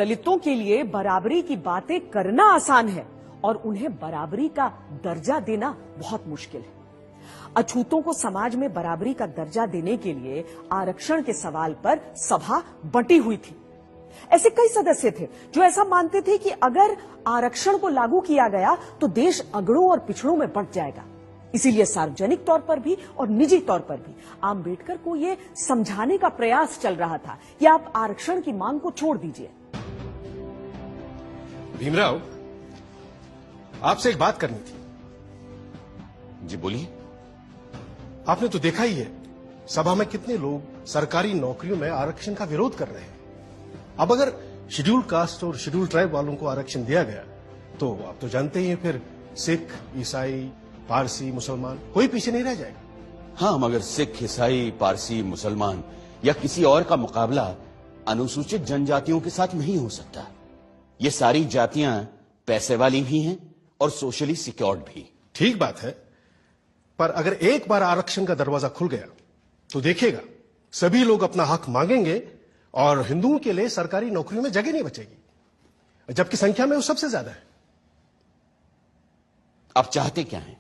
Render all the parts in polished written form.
दलितों के लिए बराबरी की बातें करना आसान है और उन्हें बराबरी का दर्जा देना बहुत मुश्किल है। अछूतों को समाज में बराबरी का दर्जा देने के लिए आरक्षण के सवाल पर सभा बंटी हुई थी। ऐसे कई सदस्य थे जो ऐसा मानते थे कि अगर आरक्षण को लागू किया गया तो देश अगड़ों और पिछड़ों में बंट जाएगा। इसीलिए सार्वजनिक तौर पर भी और निजी तौर पर भी आंबेडकर को यह समझाने का प्रयास चल रहा था कि आप आरक्षण की मांग को छोड़ दीजिए। भीमराव, आपसे एक बात करनी थी। जी बोलिए। आपने तो देखा ही है सभा में कितने लोग सरकारी नौकरियों में आरक्षण का विरोध कर रहे हैं। अब अगर शेड्यूल कास्ट और शेड्यूल ट्राइब वालों को आरक्षण दिया गया तो आप तो जानते ही हैं फिर सिख, ईसाई, पारसी, मुसलमान कोई पीछे नहीं रह जाएगा। हाँ, मगर सिख, ईसाई, पारसी, मुसलमान या किसी और का मुकाबला अनुसूचित जनजातियों के साथ नहीं हो सकता। ये सारी जातियां पैसे वाली भी हैं और सोशली सिक्योर्ड भी। ठीक बात है, पर अगर एक बार आरक्षण का दरवाजा खुल गया तो देखिएगा सभी लोग अपना हक मांगेंगे और हिंदुओं के लिए सरकारी नौकरियों में जगह नहीं बचेगी, जबकि संख्या में वो सबसे ज्यादा है। आप चाहते क्या हैं?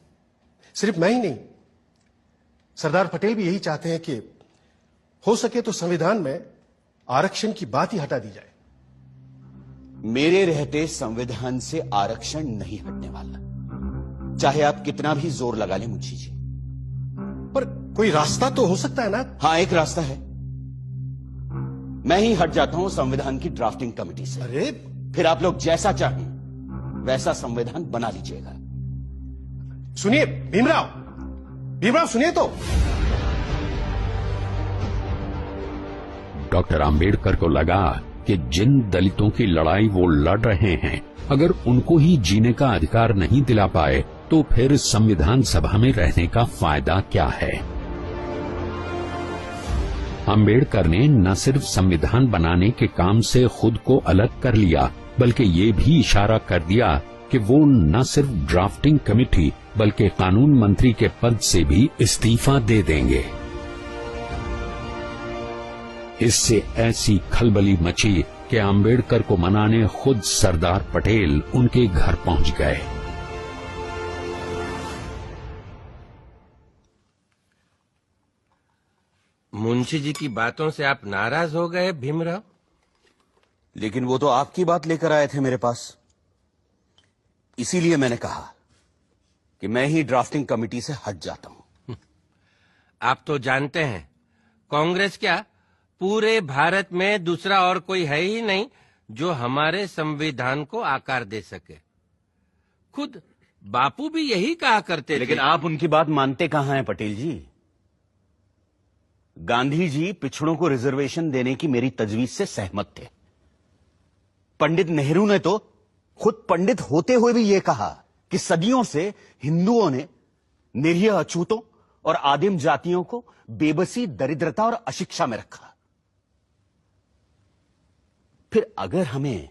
सिर्फ मैं ही नहीं, सरदार पटेल भी यही चाहते हैं कि हो सके तो संविधान में आरक्षण की बात ही हटा दी जाए। मेरे रहते संविधान से आरक्षण नहीं हटने वाला, चाहे आप कितना भी जोर लगा लें मुंशी जी। पर कोई रास्ता तो हो सकता है ना? हाँ, एक रास्ता है। मैं ही हट जाता हूं संविधान की ड्राफ्टिंग कमेटी से। अरे फिर आप लोग जैसा चाहें वैसा संविधान बना लीजिएगा। सुनिए भीमराव, भीमराव सुनिए तो। डॉक्टर आंबेडकर को लगा कि जिन दलितों की लड़ाई वो लड़ रहे हैं, अगर उनको ही जीने का अधिकार नहीं दिला पाए तो फिर संविधान सभा में रहने का फायदा क्या है। आंबेडकर ने न सिर्फ संविधान बनाने के काम से खुद को अलग कर लिया, बल्कि ये भी इशारा कर दिया कि वो न सिर्फ ड्राफ्टिंग कमेटी बल्कि कानून मंत्री के पद से भी इस्तीफा दे देंगे। इससे ऐसी खलबली मची कि आंबेडकर को मनाने खुद सरदार पटेल उनके घर पहुंच गए। मुंशी जी की बातों से आप नाराज हो गए भीमराव? लेकिन वो तो आपकी बात लेकर आए थे मेरे पास, इसीलिए मैंने कहा कि मैं ही ड्राफ्टिंग कमेटी से हट जाता हूं। आप तो जानते हैं कांग्रेस क्या पूरे भारत में दूसरा और कोई है ही नहीं जो हमारे संविधान को आकार दे सके। खुद बापू भी यही कहा करते थे। लेकिन आप उनकी बात मानते कहां हैं पटेल जी? गांधी जी पिछड़ों को रिजर्वेशन देने की मेरी तजवीज से सहमत थे। पंडित नेहरू ने तो खुद पंडित होते हुए भी यह कहा कि सदियों से हिंदुओं ने निरीह अछूतों और आदिम जातियों को बेबसी, दरिद्रता और अशिक्षा में रखा। फिर अगर हमें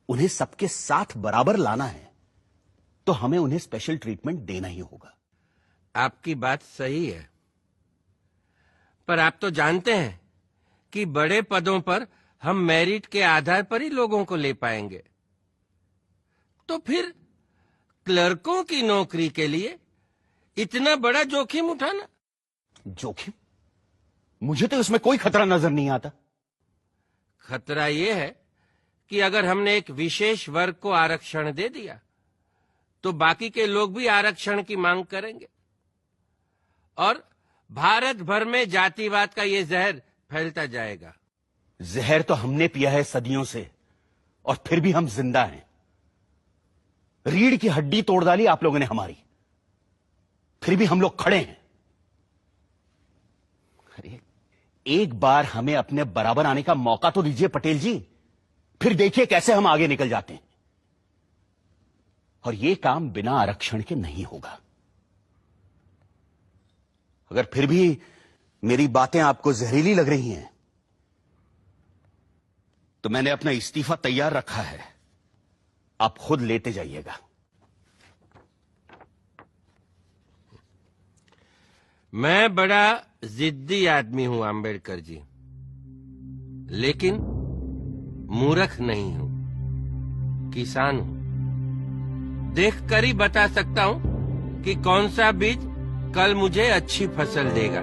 उन्हें सबके साथ बराबर लाना है तो हमें उन्हें स्पेशल ट्रीटमेंट देना ही होगा। आपकी बात सही है, पर आप तो जानते हैं कि बड़े पदों पर हम मेरिट के आधार पर ही लोगों को ले पाएंगे। तो फिर क्लर्कों की नौकरी के लिए इतना बड़ा जोखिम उठाना? जोखिम? मुझे तो इसमें कोई खतरा नजर नहीं आता। खतरा यह है कि अगर हमने एक विशेष वर्ग को आरक्षण दे दिया तो बाकी के लोग भी आरक्षण की मांग करेंगे और भारत भर में जातिवाद का ये जहर फैलता जाएगा। जहर तो हमने पिया है सदियों से और फिर भी हम जिंदा हैं। रीढ़ की हड्डी तोड़ डाली आप लोगों ने हमारी, फिर भी हम लोग खड़े हैं। अरे एक बार हमें अपने बराबर आने का मौका तो दीजिए पटेल जी, फिर देखिए कैसे हम आगे निकल जाते हैं। और यह काम बिना आरक्षण के नहीं होगा। अगर फिर भी मेरी बातें आपको जहरीली लग रही हैं तो मैंने अपना इस्तीफा तैयार रखा है, आप खुद लेते जाइएगा। मैं बड़ा जिद्दी आदमी हूं आंबेडकर जी, लेकिन मूर्ख नहीं हूं। किसान हूं। देखकर ही बता सकता हूं कि कौन सा बीज कल मुझे अच्छी फसल देगा।